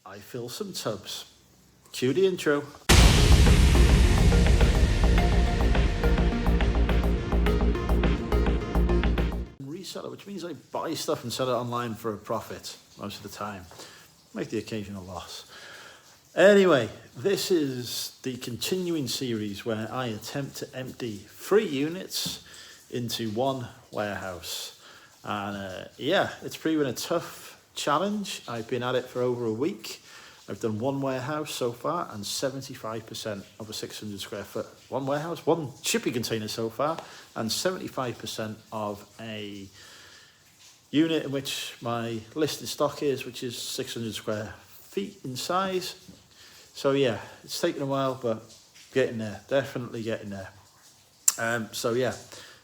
I fill some tubs. Cue the intro. Reseller, which means I buy stuff and sell it online for a profit most of the time. Make the occasional loss. Anyway, this is the continuing series where I attempt to empty 3 units into one warehouse. And it's proven a tough challenge. I've been at it for over a week. I've done one warehouse so far and 75% of a 600 square foot. One warehouse, one shipping container so far, and 75% of a unit in which my listed stock is, which is 600 square feet in size. So yeah, it's taken a while, but getting there, definitely getting there.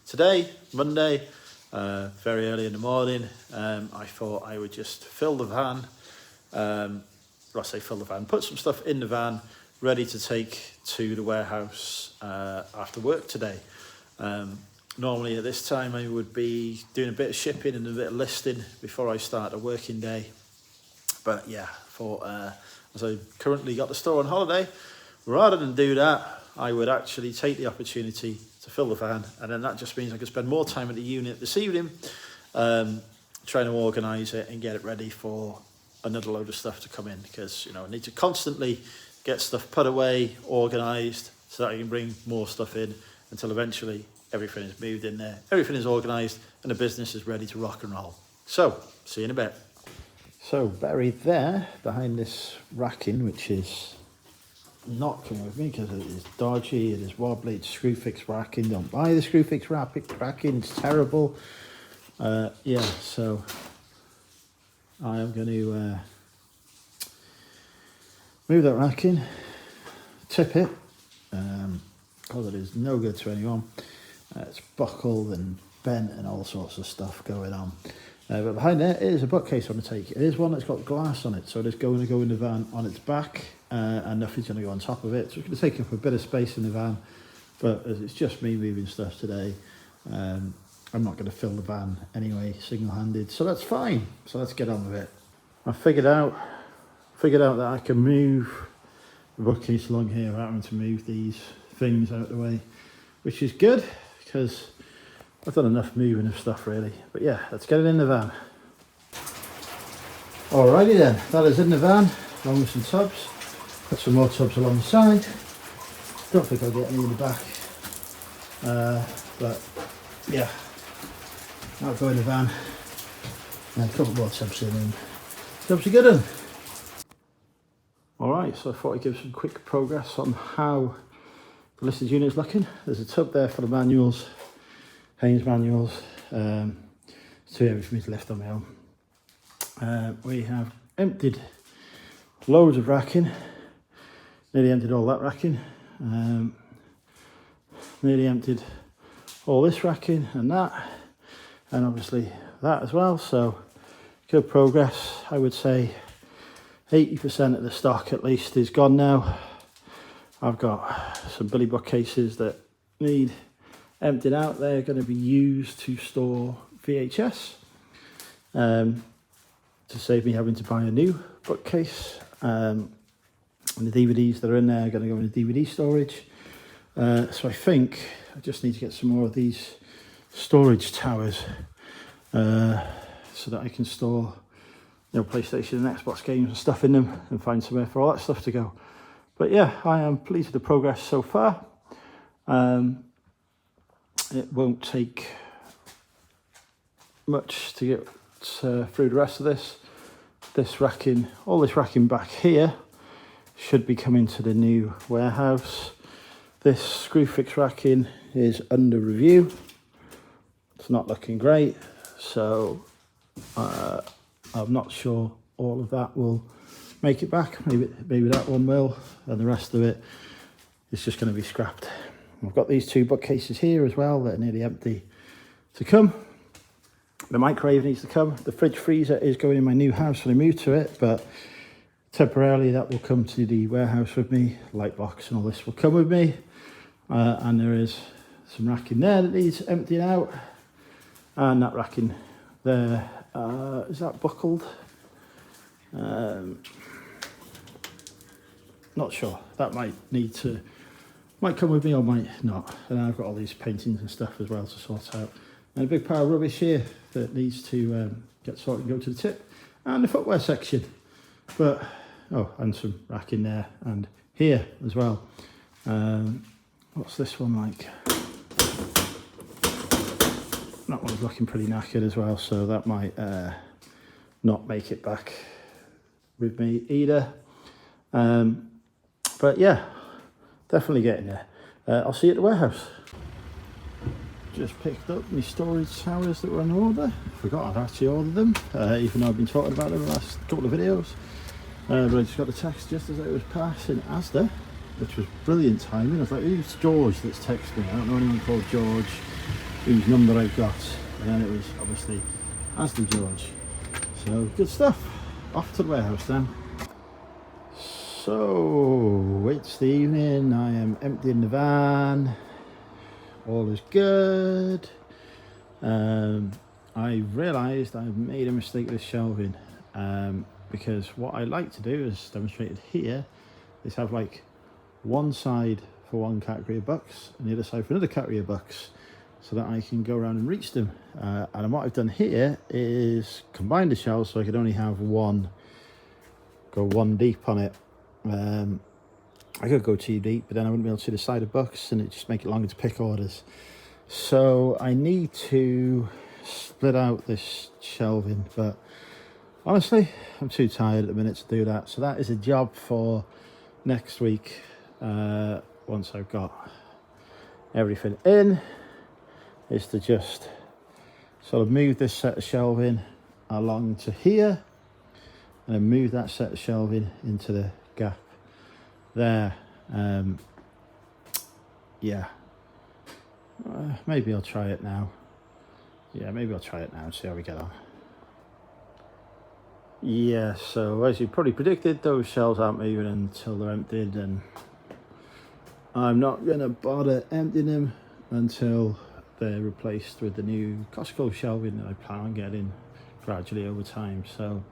Today, Monday, very early in the morning, I thought I would just fill the van, put some stuff in the van, ready to take to the warehouse after work today. Normally at this time I would be doing a bit of shipping and a bit of listing before I start a working day. But yeah, as I currently got the store on holiday, rather than do that, I would actually take the opportunity to fill the van, and then that just means I could spend more time at the unit this evening, trying to organise it and get it ready for another load of stuff to come in, because I need to constantly get stuff put away, organised, so that I can bring more stuff in until eventually everything is moved in there, everything is organised, and the business is ready to rock and roll. So, see you in a bit. So, buried there behind this racking, which is not coming with me because it is dodgy, it is wobbly, it's Screwfix racking. Don't buy the Screwfix racking, it's terrible. So I am going to move that racking, tip it, because it is no good to anyone. It's buckled and bent and all sorts of stuff going on. But behind there is a bookcase on the take. It is one that's got glass on it, so it is going to go in the van on its back, and nothing's going to go on top of it. So it's going to take up a bit of space in the van, but as it's just me moving stuff today, I'm not going to fill the van anyway, single-handed, so that's fine. So let's get on with it. I figured out that I can move the bookcase along here without having to move these things out of the way, which is good, because I've done enough moving of stuff really. But yeah, let's get it in the van. Alrighty then, that is in the van, along with some tubs. Put some more tubs along the side. Don't think I'll get any in the back. But yeah, that'll go in the van. And a couple more tubs in, and tubs are good one. Alright, so I thought I'd give some quick progress on how the listed unit is looking. There's a tub there for the manuals. Haynes manuals, it's too heavy for me to lift on my own. We have emptied loads of racking, nearly emptied all that racking, nearly emptied all this racking and that, and obviously that as well, so good progress. I would say 80% of the stock at least is gone now. I've got some Billy bookcases that need emptied out. They're going to be used to store VHS, to save me having to buy a new bookcase, and the DVDs that are in there are going to go into DVD storage. So I think I just need to get some more of these storage towers, so that I can store PlayStation and Xbox games and stuff in them, and find somewhere for all that stuff to go. But yeah, I am pleased with the progress so far. It won't take much to get through the rest of this. All this racking back here should be coming to the new warehouse. This Screwfix racking is under review. It's not looking great, so I'm not sure all of that will make it back. Maybe that one will, and the rest of it is just going to be scrapped. I've got these 2 bookcases here as well that are nearly empty to come. The microwave needs to come. The fridge freezer is going in my new house when I move to it, but temporarily that will come to the warehouse with me. Light box and all this will come with me. And there is some racking there that needs emptying out. And that racking there, is that buckled? not sure. That might come with me or might not. And I've got all these paintings and stuff as well to sort out. And a big pile of rubbish here that needs to get sorted and go to the tip. And the footwear section. But, oh, and some rack in there and here as well. What's this one like? That one's looking pretty knackered as well, so that might not make it back with me either. But yeah, definitely getting there. I'll see you at the warehouse. Just picked up my storage towers that were on order. Forgot I'd actually ordered them, even though I've been talking about them in the last couple of videos. But I just got the text just as it was passing Asda, which was brilliant timing. I was like, who's George that's texting me? I don't know anyone called George whose number I've got. And then it was obviously Asda George. So good stuff. Off to the warehouse then. So it's the evening. I am emptying the van. All is good. I realised I've made a mistake with shelving, because what I like to do, as demonstrated here, is have like one side for one category of books and the other side for another category of books, so that I can go around and reach them. And what I've done here is combine the shelves so I could only have go one deep on it. I could go too deep, but then I wouldn't be able to see the side of books and it just make it longer to pick orders. So I need to split out this shelving, but honestly, I'm too tired at the minute to do that. So that is a job for next week, once I've got everything in, is to just sort of move this set of shelving along to here and then move that set of shelving into the gap there. Yeah, maybe I'll try it now. Yeah, maybe I'll try it now and see how we get on. Yeah, so as you probably predicted, those shelves aren't moving until they're emptied, and I'm not going to bother emptying them until they're replaced with the new Costco shelving that I plan on getting gradually over time. So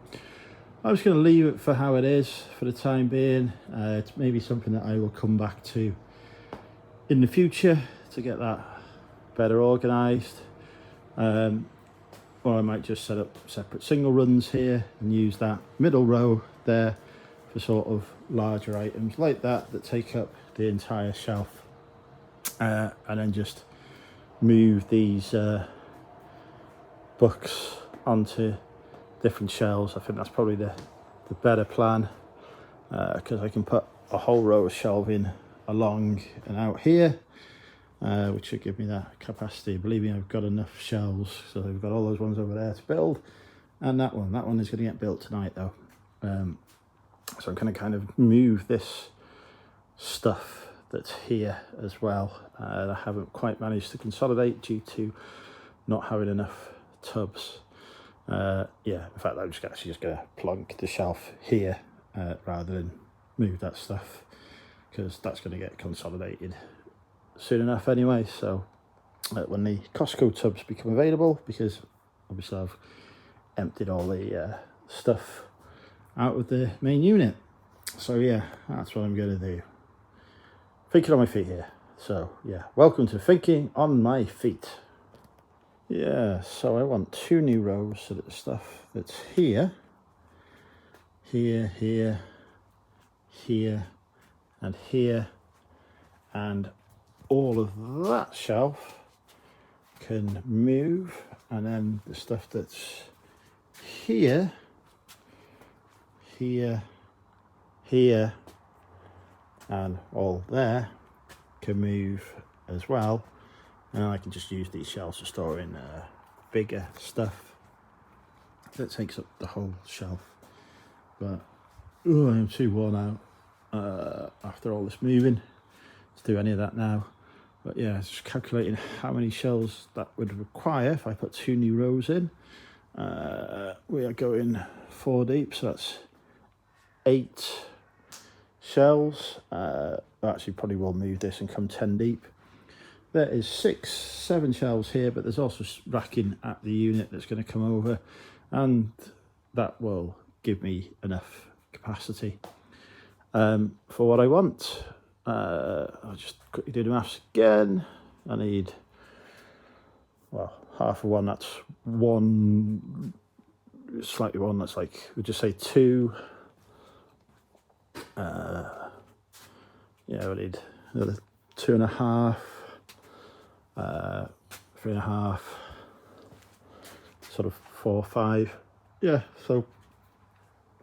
I'm just going to leave it for how it is for the time being. It's maybe something that I will come back to in the future to get that better organised. Or I might just set up separate single runs here and use that middle row there for sort of larger items like that take up the entire shelf. And then just move these books onto different shelves. I think that's probably the better plan, because I can put a whole row of shelving along and out here, which should give me that capacity. Believe me, I've got enough shelves, so I've got all those ones over there to build, and that one is going to get built tonight though. So I'm going to kind of move this stuff that's here as well, that I haven't quite managed to consolidate due to not having enough tubs. Yeah, in fact I'm just going to plonk the shelf here rather than move that stuff, because that's going to get consolidated soon enough anyway. So when the Costco tubs become available, because obviously I've emptied all the stuff out of the main unit. So yeah, that's what I'm going to do. Thinking on my feet here. So yeah, welcome to Thinking on My Feet. Yeah, so I want 2 new rows so that the stuff that's here, here, and here, and all of that shelf can move, and then the stuff that's here, and all there can move as well. And I can just use these shelves to store in bigger stuff that takes up the whole shelf. But I am too worn out after all this moving to do any of that now. But yeah, just calculating how many shelves that would require if I put 2 new rows in. We are going 4 deep, so that's 8 shelves. Actually probably will move this and come 10 deep. There is 7 shelves here, but there's also racking at the unit that's going to come over, and that will give me enough capacity. for what I want. I'll just quickly do the maths again. I need, well, half of one, that's one, slightly one, that's like, we'll just say 2. Yeah, we need another 2.5, 3.5, sort of 4, 5. Yeah, so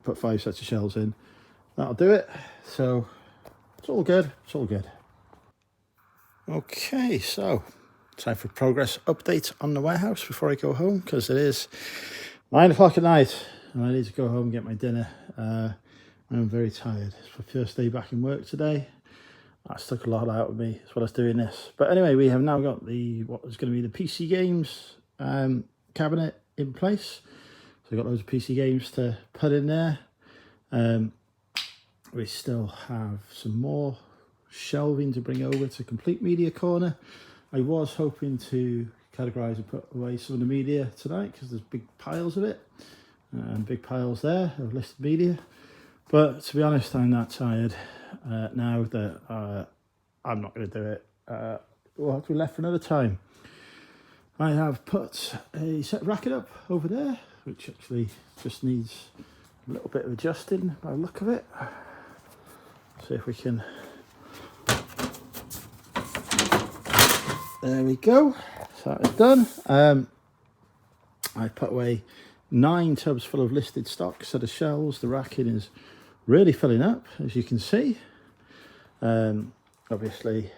put 5 sets of shelves in. That'll do it. So it's all good. It's all good. Okay, so time for progress update on the warehouse before I go home, because it is 9 o'clock at night and I need to go home and get my dinner. I'm very tired. It's my first day back in work today. That's took a lot out of me as well as doing this. But anyway, we have now got what is going to be the PC games cabinet in place. So we've got loads of PC games to put in there. We still have some more shelving to bring over to complete media corner. I was hoping to categorise and put away some of the media tonight because there's big piles of it and big piles there of listed media. But to be honest, I'm that tired now that I'm not going to do it. We'll have to be left for another time. I have put a set racket up over there, which actually just needs a little bit of adjusting by the look of it. See if we can. There we go. So that is done. I put away 9 tubs full of listed stock. So the shelves, the racking is really filling up, as you can see. Obviously,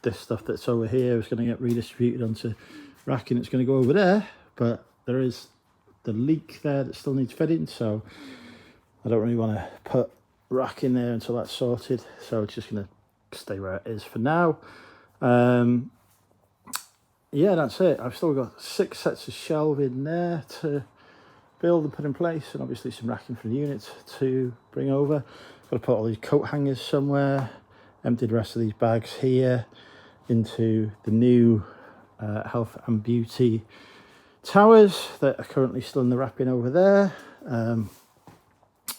this stuff that's over here is going to get redistributed onto racking. It's going to go over there, but there is the leak there that still needs fitting. So I don't really want to put rack in there until that's sorted. So it's just going to stay where it is for now. Yeah, that's it. I've still got 6 sets of shelving there to build and put in place, and obviously some racking for the units to bring over. Got to put all these coat hangers somewhere. Empty the rest of these bags here into the new health and beauty towers that are currently still in the wrapping over there.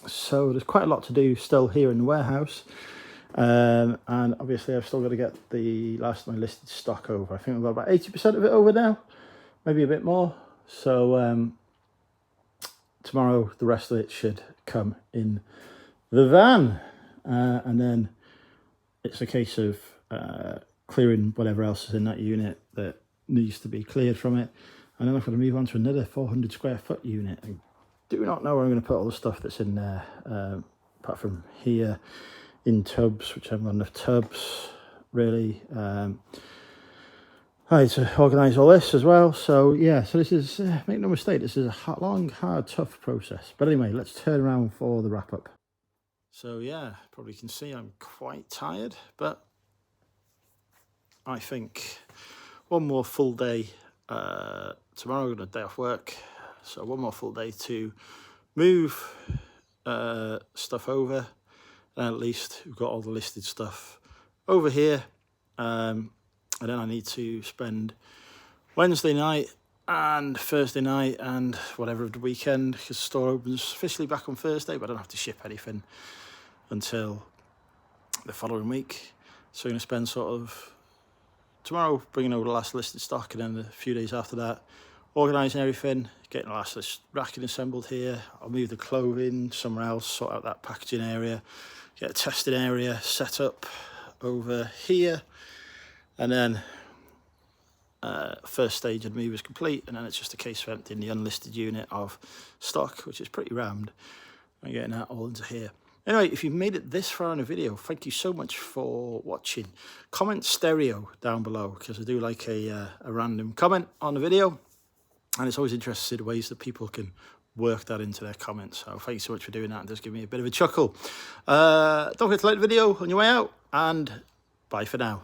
So there's quite a lot to do still here in the warehouse. And obviously I've still got to get the last of my listed stock over. I think I've got about 80% of it over now, maybe a bit more. So tomorrow the rest of it should come in the van, and then it's a case of clearing whatever else is in that unit that needs to be cleared from it, and then I've got to move on to another 400 square foot unit. I do not know where I'm going to put all the stuff that's in there, apart from here in tubs, which I haven't got enough tubs really. I need to organise all this as well. So yeah, so this is, make no mistake, this is a long, hard, tough process. But anyway, let's turn around for the wrap up. So yeah, probably can see I'm quite tired, but I think one more full day. Tomorrow I've got a day off work, so one more full day to move stuff over, and at least we've got all the listed stuff over here. And then I need to spend Wednesday night and Thursday night and whatever of the weekend, because the store opens officially back on Thursday, but I don't have to ship anything until the following week. So I'm going to spend sort of tomorrow bringing over the last listed stock, and then a few days after that organising everything, getting the last list racking assembled here. I'll move the clothing somewhere else, sort out that packaging area, get a testing area set up over here. And then first stage of the move is complete, and then it's just a case of emptying the unlisted unit of stock, which is pretty rammed, and getting that all into here. Anyway, if you've made it this far in the video, thank you so much for watching. Comment stereo down below, because I do like a random comment on the video, and it's always interesting to see the ways that people can work that into their comments. So thank you so much for doing that, and just give me a bit of a chuckle. Don't forget to like the video on your way out, and bye for now.